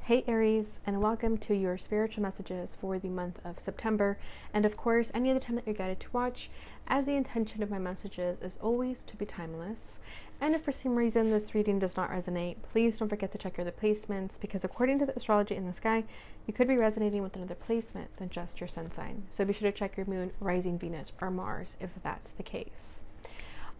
Hey Aries, and welcome to your spiritual messages for the month of September. And of course, any other time that you're guided to watch, as the intention of my messages is always to be timeless. And if for some reason this reading does not resonate, please don't forget to check your other placements, because according to the astrology in the sky, you could be resonating with another placement than just your sun sign. So be sure to check your moon, rising Venus, or Mars if that's the case.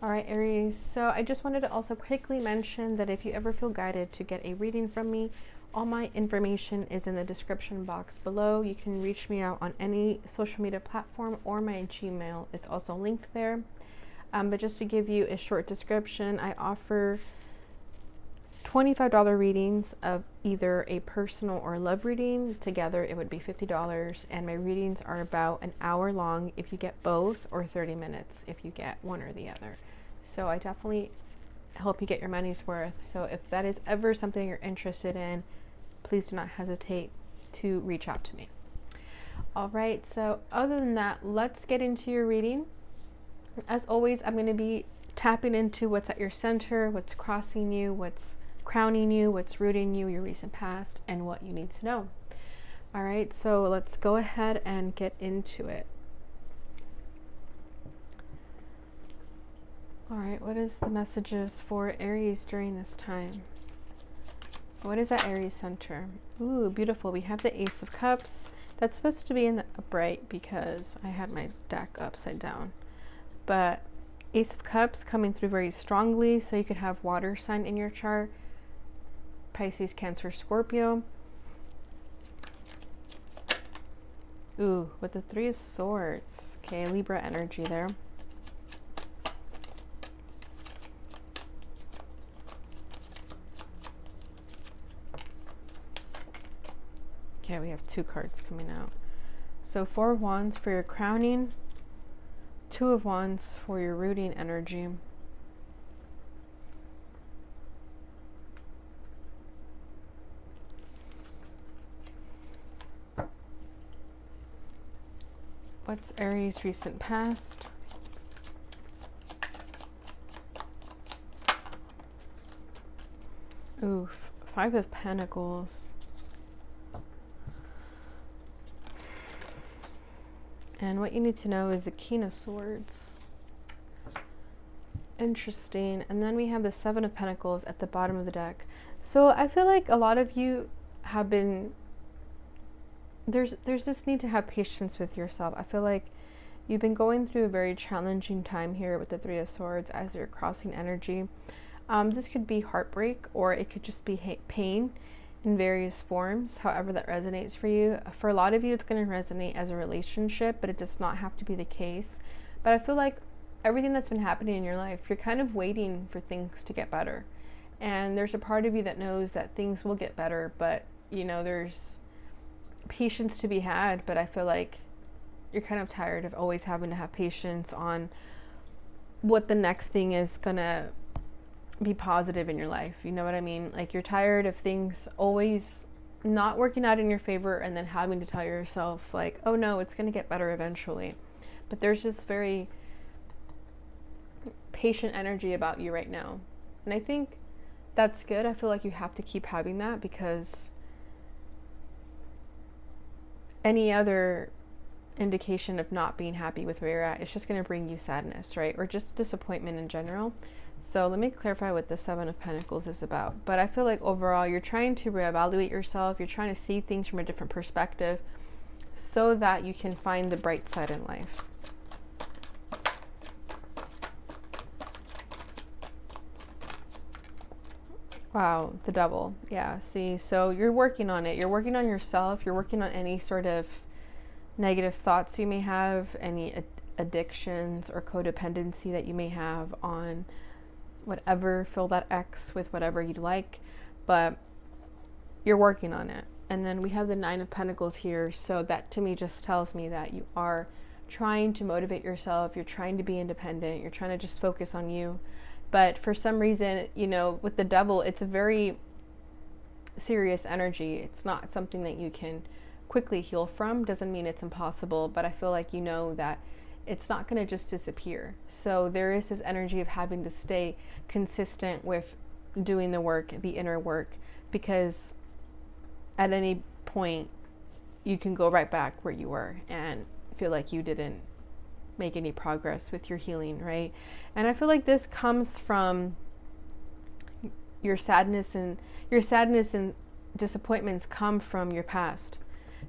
All right, Aries, so I just wanted to also quickly mention that if you ever feel guided to get a reading from me, all my information is in the description box below. You can reach me out on any social media platform, or my Gmail is also linked there. But just to give you a short description, I offer $25 readings of either a personal or love reading. Together it would be $50, and my readings are about an hour long if you get both, or 30 minutes if you get one or the other. So I definitely help you get your money's worth. So if that is ever something you're interested in, please do not hesitate to reach out to me. All right, so other than that, let's get into your reading. As always, I'm going to be tapping into what's at your center, what's crossing you, what's crowning you, what's rooting you, your recent past, and what you need to know. All right, so let's go ahead and get into it. All right, what is the messages for Aries during this time? What is that Aries center? Ooh, beautiful. We have the Ace of Cups. That's supposed to be in the upright because I had my deck upside down. But Ace of Cups coming through very strongly. So you could have water sign in your chart. Pisces, Cancer, Scorpio. Ooh, with the Three of Swords. Okay, Libra energy there. Okay, we have two cards coming out. So 4 of Wands for your crowning, 2 of Wands for your rooting energy. What's Aries' recent past? Oof, 5 of Pentacles. And what you need to know is the King of Swords. Interesting. And then we have the 7 of Pentacles at the bottom of the deck. So I feel like a lot of you have been, there's this need to have patience with yourself. I feel like you've been going through a very challenging time here with the 3 of Swords as you're crossing energy. This could be heartbreak, or it could just be pain in various forms, however that resonates for you. For a lot of you, it's going to resonate as a relationship, but it does not have to be the case. But I feel like everything that's been happening in your life, you're kind of waiting for things to get better. And there's a part of you that knows that things will get better, but you know, there's patience to be had. But I feel like you're kind of tired of always having to have patience on what the next thing is gonna be positive in your life. You know what I mean? Like, you're tired of things always not working out in your favor, and then having to tell yourself like, oh no, it's going to get better eventually. But there's this very patient energy about you right now, and I think that's good. I feel like you have to keep having that, because any other indication of not being happy with where you're at, it's just going to bring you sadness, right? Or just disappointment in general. So let me clarify what the 7 of Pentacles is about. But I feel like overall, you're trying to reevaluate yourself. You're trying to see things from a different perspective so that you can find the bright side in life. Wow, the Devil. Yeah, see, so you're working on it. You're working on yourself. You're working on any sort of negative thoughts you may have, any addictions or codependency that you may have on whatever. Fill that X with whatever you'd like, but you're working on it. And then we have the 9 of Pentacles here, so that to me just tells me that you are trying to motivate yourself. You're trying to be independent. You're trying to just focus on you. But for some reason, you know, with the Devil, it's a very serious energy. It's not something that you can quickly heal from. Doesn't mean it's impossible, but I feel like you know that it's not going to just disappear. So there is this energy of having to stay consistent with doing the work, the inner work, because at any point you can go right back where you were and feel like you didn't make any progress with your healing, right? And I feel like this comes from your sadness and disappointments come from your past,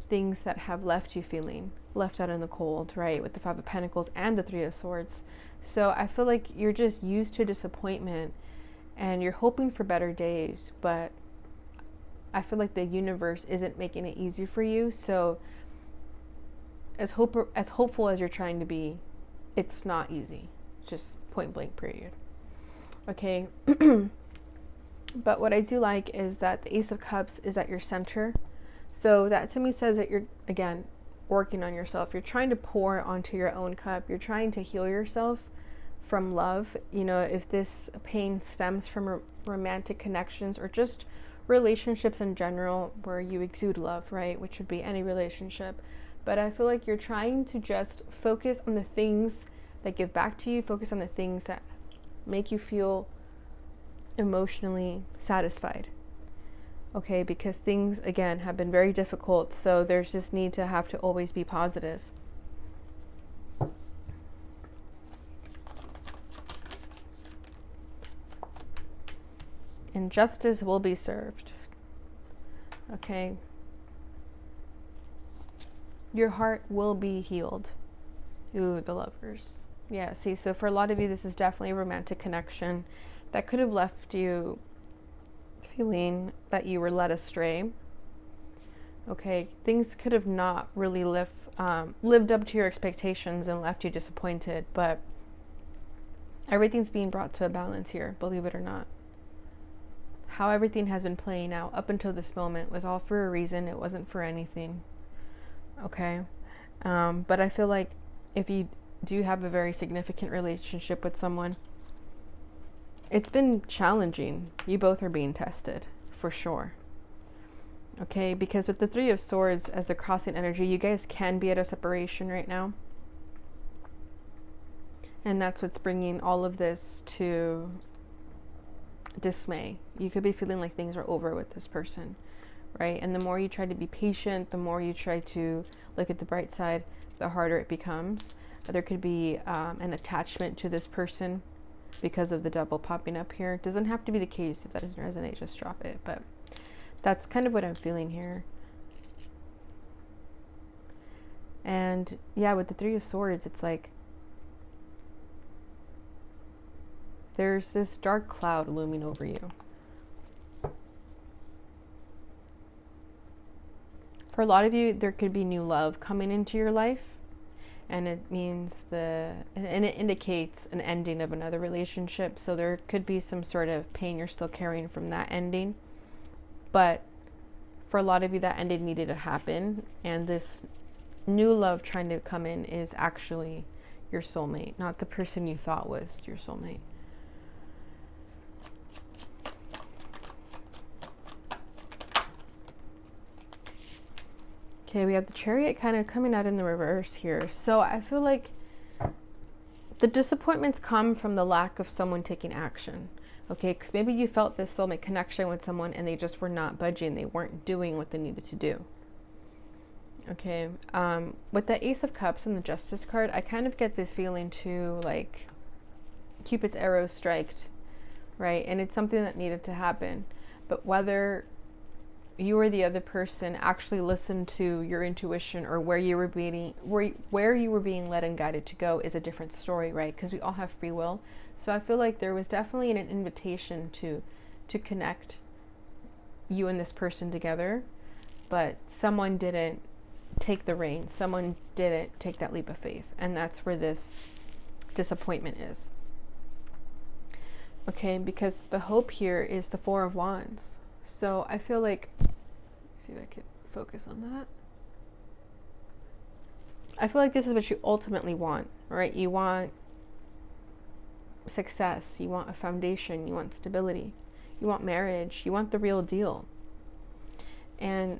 things that have left you feeling left out in the cold, right? With the Five of Pentacles and the Three of Swords. So I feel like you're just used to disappointment and you're hoping for better days, but I feel like the universe isn't making it easy for you. So as hopeful as you're trying to be, it's not easy. Just point blank period. Okay. But what I do like is that the Ace of Cups is at your center. So that to me says that you're, again, working on yourself. You're trying to pour onto your own cup. You're trying to heal yourself from love. You know, if this pain stems from romantic connections or just relationships in general where you exude love, right? Which would be any relationship. But I feel like you're trying to just focus on the things that give back to you. Focus on the things that make you feel emotionally satisfied. Okay, because things, again, have been very difficult, so there's this need to have to always be positive. And justice will be served. Okay. Your heart will be healed. Ooh, the Lovers. Yeah, see, so for a lot of you, this is definitely a romantic connection that could have left you feeling that you were led astray. Okay, things could have not really lived up to your expectations and left you disappointed, but everything's being brought to a balance here, believe it or not. How everything has been playing out up until this moment was all for a reason. It wasn't for anything. Okay, but I feel like if you do have a very significant relationship with someone, it's been challenging. You both are being tested, for sure. Okay, because with the Three of Swords as the crossing energy, you guys can be at a separation right now. And that's what's bringing all of this to dismay. You could be feeling like things are over with this person, right? And the more you try to be patient, the more you try to look at the bright side, the harder it becomes. There could be an attachment to this person because of the double popping up here. It doesn't have to be the case. If that doesn't resonate, just drop it. But that's kind of what I'm feeling here. And yeah, with the Three of Swords, it's like there's this dark cloud looming over you. For a lot of you, there could be new love coming into your life. And it means and it indicates an ending of another relationship. So there could be some sort of pain you're still carrying from that ending. But for a lot of you, that ending needed to happen. And this new love trying to come in is actually your soulmate, not the person you thought was your soulmate. Okay, we have the Chariot kind of coming out in the reverse here. So I feel like the disappointments come from the lack of someone taking action. Okay, because maybe you felt this soulmate connection with someone and they just were not budging. They weren't doing what they needed to do. Okay, with the Ace of Cups and the Justice card, I kind of get this feeling too, like Cupid's arrow striked, right? And it's something that needed to happen. But whether you or the other person actually listened to your intuition or where you were being led and guided to go is a different story, right? Because we all have free will. So I feel like there was definitely an invitation to connect you and this person together, but someone didn't take the reins. Someone didn't take that leap of faith, and that's where this disappointment is. Okay, because the hope here is the Four of Wands. So I feel like, see if I could focus on that. I feel like this is what you ultimately want, right? You want success, you want a foundation, you want stability, you want marriage, you want the real deal. And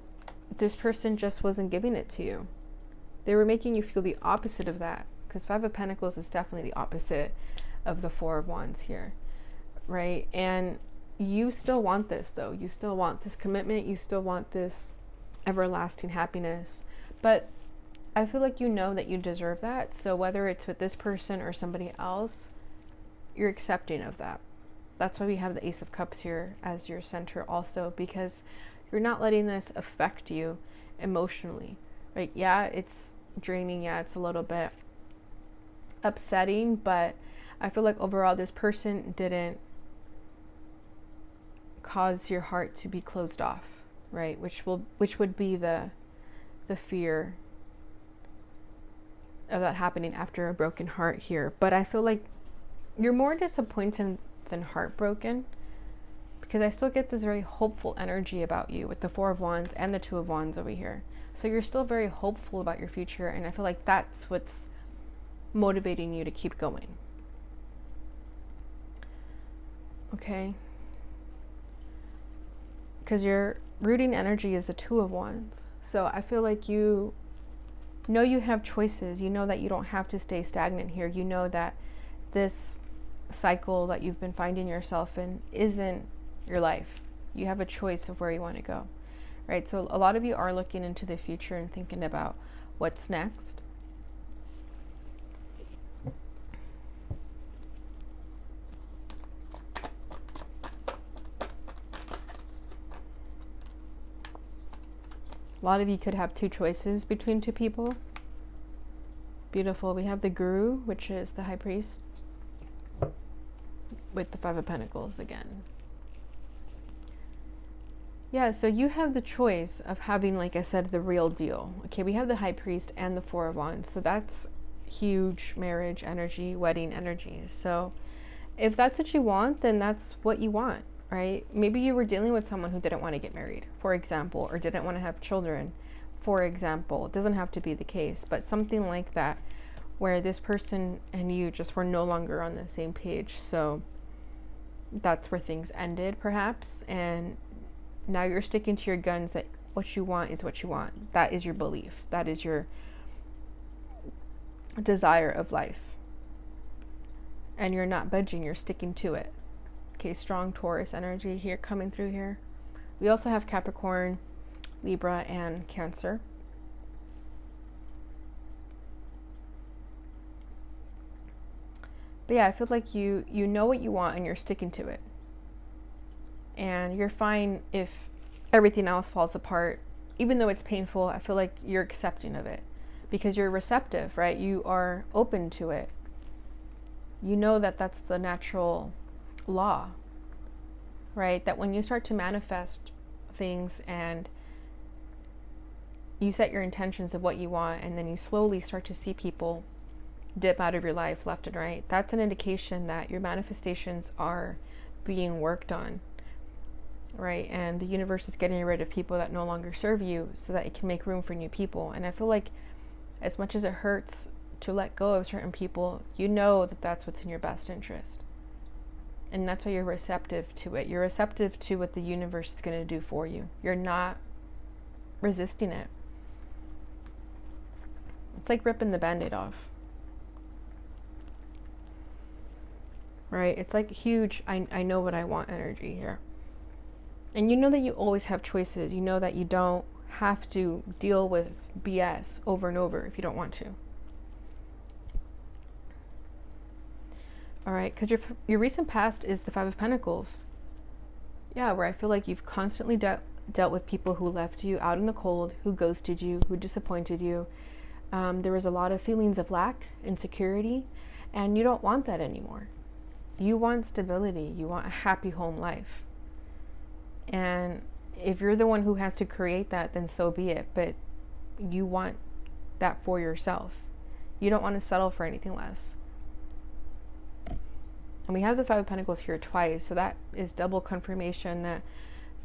this person just wasn't giving it to you. They were making you feel the opposite of that, because Five of Pentacles is definitely the opposite of the Four of Wands here, right? And you still want this, though. You still want this commitment. You still want this everlasting happiness. But I feel like you know that you deserve that. So whether it's with this person or somebody else, you're accepting of that. That's why we have the Ace of Cups here as your center also, because you're not letting this affect you emotionally. Right? Yeah, it's draining. Yeah, it's a little bit upsetting, but I feel like overall this person didn't cause your heart to be closed off, right? Which would be the fear of that happening after a broken heart here. But I feel like you're more disappointed than heartbroken, because I still get this very hopeful energy about you with the Four of Wands and the Two of Wands over here. So you're still very hopeful about your future, and I feel like that's what's motivating you to keep going. Okay? Because your rooting energy is the Two of Wands. So I feel like you know you have choices. You know that you don't have to stay stagnant here. You know that this cycle that you've been finding yourself in isn't your life. You have a choice of where you want to go, right? So a lot of you are looking into the future and thinking about what's next. A lot of you could have two choices between two people. Beautiful. We have the Guru, which is the High Priest, with the Five of Pentacles again. Yeah, so you have the choice of having, like I said, the real deal. Okay, we have the High Priest and the Four of Wands. So that's huge marriage energy, wedding energies. So if that's what you want, then that's what you want, right? Maybe you were dealing with someone who didn't want to get married, for example, or didn't want to have children, for example. It doesn't have to be the case, but something like that, where this person and you just were no longer on the same page. So that's where things ended, perhaps, and now you're sticking to your guns that what you want is what you want. That is your belief. That is your desire of life. And you're not budging, you're sticking to it. Okay, strong Taurus energy here coming through here. We also have Capricorn, Libra, and Cancer. But yeah, I feel like you know what you want and you're sticking to it. And you're fine if everything else falls apart. Even though it's painful, I feel like you're accepting of it because you're receptive, right? You are open to it. You know that that's the natural law, right? That when you start to manifest things and you set your intentions of what you want, and then you slowly start to see people dip out of your life left and right, that's an indication that your manifestations are being worked on, right? And the universe is getting rid of people that no longer serve you so that it can make room for new people. And I feel like as much as it hurts to let go of certain people, you know that that's what's in your best interest. And that's why you're receptive to it. You're receptive to what the universe is going to do for you. You're not resisting it. It's like ripping the Band-Aid off. Right? It's like huge, I know what I want energy here. And you know that you always have choices. You know that you don't have to deal with BS over and over if you don't want to. All right, because your recent past is the Five of Pentacles. Yeah, where I feel like you've constantly dealt with people who left you out in the cold, who ghosted you, who disappointed you. There was a lot of feelings of lack, insecurity, and you don't want that anymore. You want stability. You want a happy home life. And if you're the one who has to create that, then so be it. But you want that for yourself. You don't want to settle for anything less. And we have the Five of Pentacles here twice. So that is double confirmation that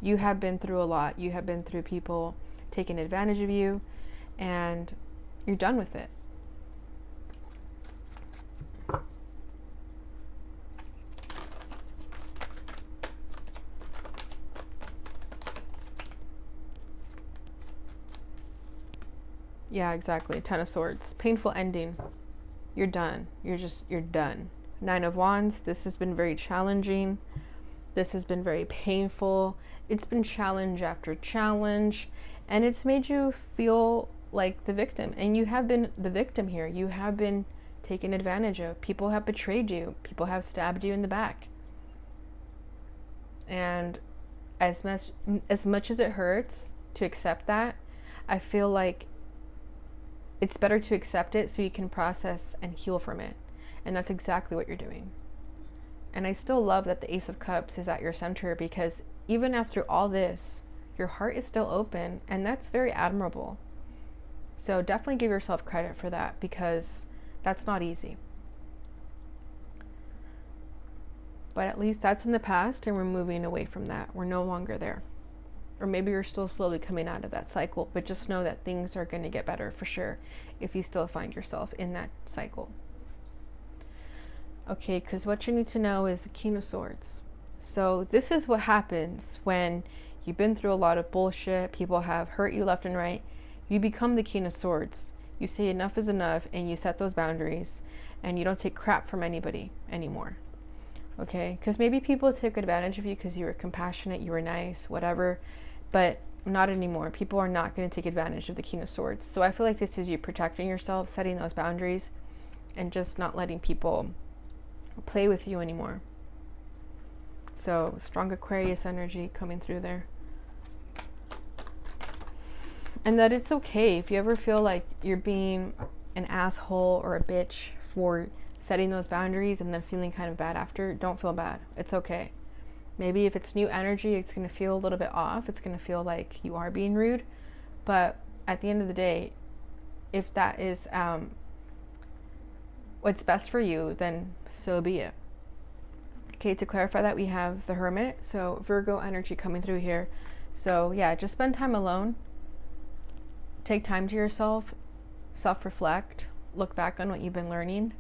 you have been through a lot. You have been through people taking advantage of you. And you're done with it. Yeah, exactly. Ten of Swords. Painful ending. You're done. You're done. Nine of Wands. This has been very challenging. This has been very painful. It's been challenge after challenge. And it's made you feel like the victim. And you have been the victim here. You have been taken advantage of. People have betrayed you. People have stabbed you in the back. And as much as it hurts to accept that, I feel like it's better to accept it so you can process and heal from it. And that's exactly what you're doing. And I still love that the Ace of Cups is at your center, because even after all this, your heart is still open, and that's very admirable. So definitely give yourself credit for that, because that's not easy. But at least that's in the past, and we're moving away from that. We're no longer there. Or maybe you're still slowly coming out of that cycle, but just know that things are going to get better for sure if you still find yourself in that cycle. Okay, because what you need to know is the King of Swords. So this is what happens when you've been through a lot of bullshit, people have hurt you left and right. You become the King of Swords. You say enough is enough, and you set those boundaries, and you don't take crap from anybody anymore. Okay, because maybe people took advantage of you because you were compassionate, you were nice, whatever, but not anymore. People are not going to take advantage of the King of Swords. So I feel like this is you protecting yourself, setting those boundaries, and just not letting people play with you anymore. So strong Aquarius energy coming through there. And that it's okay if you ever feel like you're being an asshole or a bitch for setting those boundaries and then feeling kind of bad after. Don't feel bad. It's okay. Maybe if it's new energy, it's going to feel a little bit off. It's going to feel like you are being rude. But at the end of the day, if that is what's best for you, then so be it. Okay, to clarify that, we have the Hermit. So Virgo energy coming through here. So yeah, just spend time alone. Take time to yourself. Self-reflect. Look back on what you've been learning.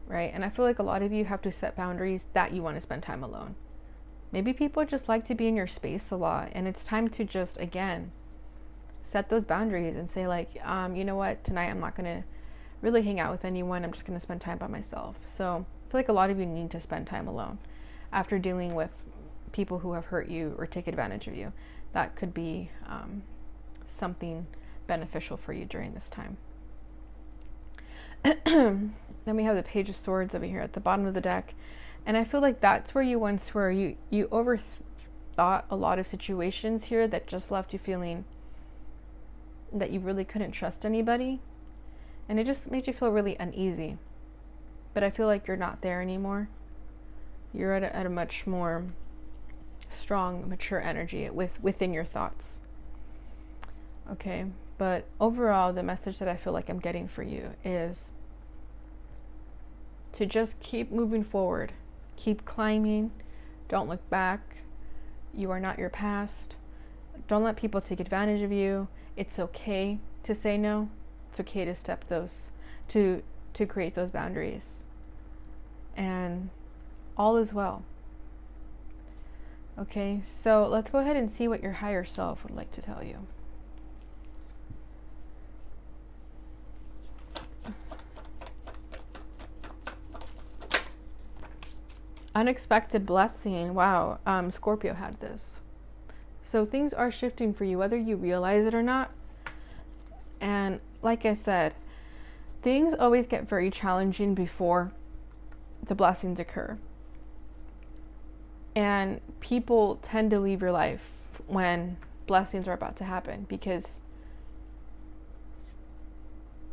Right? And I feel like a lot of you have to set boundaries that you want to spend time alone. Maybe people just like to be in your space a lot, and it's time to just, again, set those boundaries and say like, you know what, tonight I'm not going to really hang out with anyone. I'm just going to spend time by myself. So I feel like a lot of you need to spend time alone after dealing with people who have hurt you or take advantage of you. That could be something beneficial for you during this time. Then we have the Page of Swords over here at the bottom of the deck. And I feel like that's where you once were. You overthought a lot of situations here that just left you feeling that you really couldn't trust anybody. And it just made you feel really uneasy. But I feel like you're not there anymore. You're at a much more strong, mature energy within your thoughts. Okay, but overall, the message that I feel like I'm getting for you is to just keep moving forward. Keep climbing. Don't look back. You are not your past. Don't let people take advantage of you. It's okay to say no. It's okay to step those, to create those boundaries. And all is well. Okay, so let's go ahead and see what your higher self would like to tell you. Unexpected blessing. Wow, Scorpio had this. So things are shifting for you, whether you realize it or not. And like I said, things always get very challenging before the blessings occur. And people tend to leave your life when blessings are about to happen, because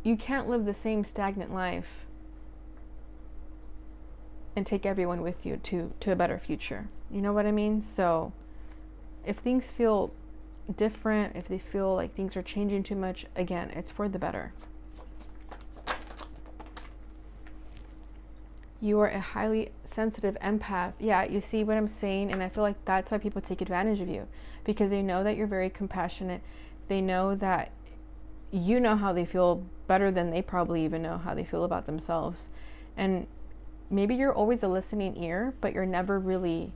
you can't live the same stagnant life and take everyone with you to a better future. You know what I mean? So if things feel different, if they feel like things are changing too much, again, it's for the better. You are a highly sensitive empath. Yeah, you see what I'm saying? And I feel like that's why people take advantage of you, because they know that you're very compassionate. They know that you know how they feel better than they probably even know how they feel about themselves. And maybe you're always a listening ear, but you're never really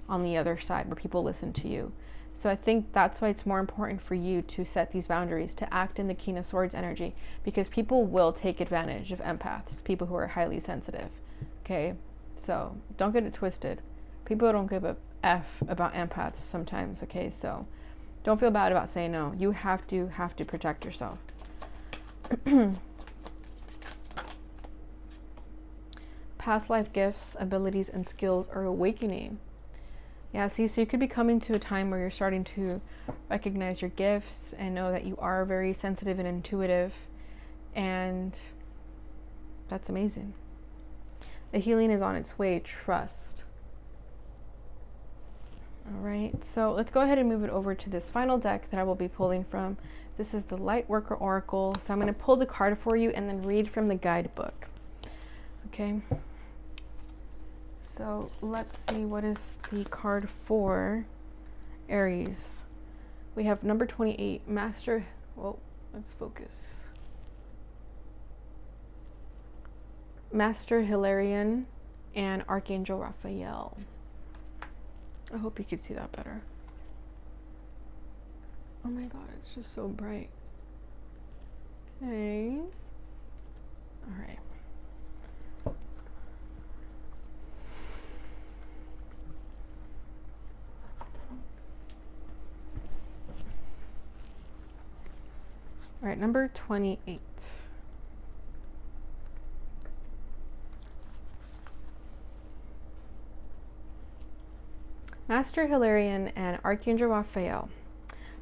on the other side where people listen to you. So I think that's why it's more important for you to set these boundaries, to act in the King of Swords energy, because people will take advantage of empaths, people who are highly sensitive. Okay, so don't get it twisted. People don't give a F about empaths sometimes. Okay, so Don't feel bad about saying no. You have to protect yourself. Past life gifts, abilities, and skills are awakening. Yeah, see, so you could be coming to a time where you're starting to recognize your gifts and know that you are very sensitive and intuitive, and that's amazing. The healing is on its way, trust. All right, so let's go ahead and move it over to this final deck that I will be pulling from. This is the Light Worker Oracle. So I'm going to pull the card for you and then read from the guidebook. Okay. So let's see, what is the card for Aries? We have number 28, Master. Whoa, let's focus. Master Hilarion and Archangel Raphael. I hope you can see that better. Oh my god, it's just so bright. Okay. All right. All right, number 28. Master Hilarion and Archangel Raphael.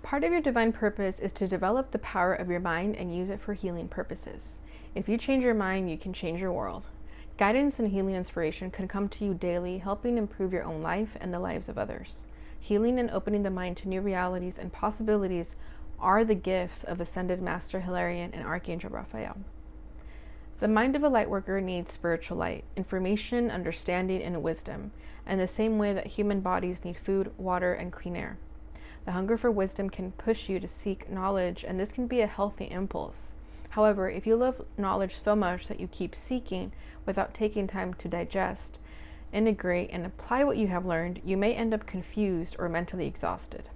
Part of your divine purpose is to develop the power of your mind and use it for healing purposes. If you change your mind, you can change your world. Guidance and healing inspiration can come to you daily, helping improve your own life and the lives of others. Healing and opening the mind to new realities and possibilities are the gifts of Ascended Master Hilarion and Archangel Raphael. The mind of a light worker needs spiritual light, information, understanding, and wisdom, in the same way that human bodies need food, water, and clean air. The hunger for wisdom can push you to seek knowledge, and this can be a healthy impulse. However, if you love knowledge so much that you keep seeking without taking time to digest, integrate, and apply what you have learned, you may end up confused or mentally exhausted.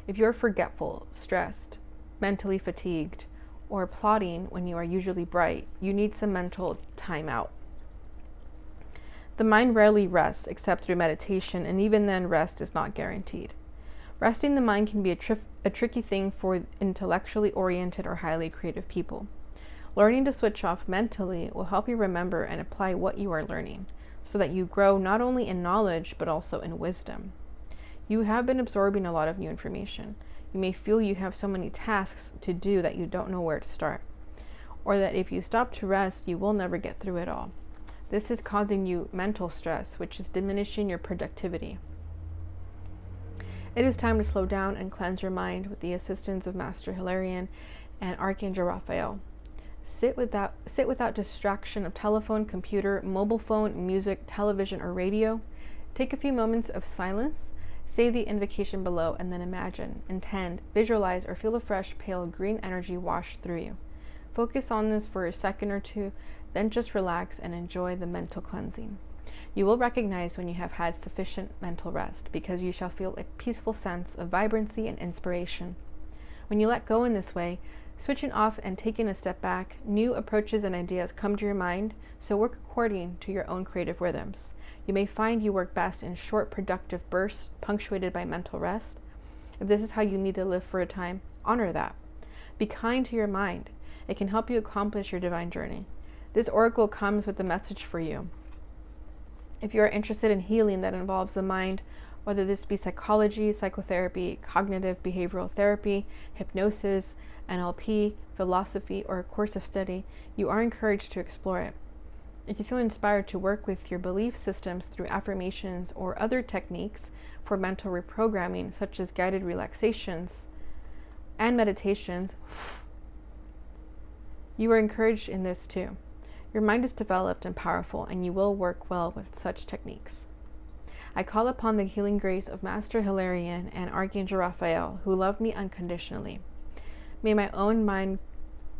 If you're forgetful, stressed, mentally fatigued, or plotting when you are usually bright, you need some mental time out. The mind rarely rests except through meditation, and even then, rest is not guaranteed. Resting the mind can be a tricky thing for intellectually oriented or highly creative people. Learning to switch off mentally will help you remember and apply what you are learning, so that you grow not only in knowledge but also in wisdom. You have been absorbing a lot of new information. You may feel you have so many tasks to do that you don't know where to start, or that if you stop to rest, you will never get through it all. This is causing you mental stress, which is diminishing your productivity. It is time to slow down and cleanse your mind with the assistance of Master Hilarion and Archangel Raphael. Sit without distraction of telephone, computer, mobile phone, music, television, or radio. Take a few moments of silence. Say the invocation below and then imagine, intend, visualize, or feel a fresh, pale green energy wash through you. Focus on this for a second or two, then just relax and enjoy the mental cleansing. You will recognize when you have had sufficient mental rest, because you shall feel a peaceful sense of vibrancy and inspiration. When you let go in this way, switching off and taking a step back, new approaches and ideas come to your mind, so work according to your own creative rhythms. You may find you work best in short, productive bursts, punctuated by mental rest. If this is how you need to live for a time, honor that. Be kind to your mind. It can help you accomplish your divine journey. This oracle comes with a message for you. If you are interested in healing that involves the mind, whether this be psychology, psychotherapy, cognitive behavioral therapy, hypnosis, NLP, philosophy, or a course of study, you are encouraged to explore it. If you feel inspired to work with your belief systems through affirmations or other techniques for mental reprogramming, such as guided relaxations and meditations, you are encouraged in this too. Your mind is developed and powerful, and you will work well with such techniques. I call upon the healing grace of Master Hilarion and Archangel Raphael, who love me unconditionally. May my own mind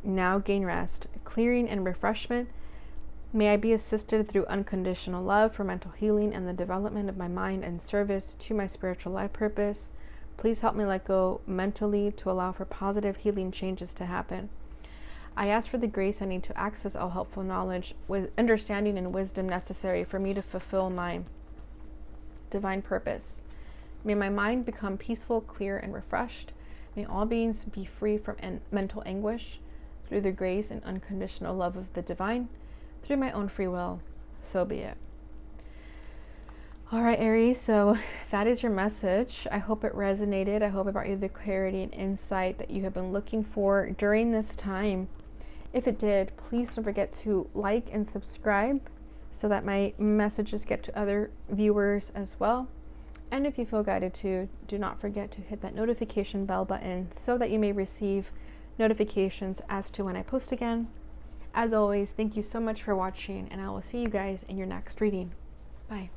now gain rest, clearing, and refreshment. May I be assisted through unconditional love for mental healing and the development of my mind and service to my spiritual life purpose. Please help me let go mentally to allow for positive healing changes to happen. I ask for the grace I need to access all helpful knowledge, with understanding and wisdom necessary for me to fulfill my divine purpose. May my mind become peaceful, clear, and refreshed. May all beings be free from mental anguish through the grace and unconditional love of the divine, through my own free will. So be it. All right, Aries, so that is your message. I hope it resonated. I hope it brought you the clarity and insight that you have been looking for during this time. If it did, please don't forget to like and subscribe so that my messages get to other viewers as well. And if you feel guided to, do not forget to hit that notification bell button so that you may receive notifications as to when I post again. As always, thank you so much for watching, and I will see you guys in your next reading. Bye.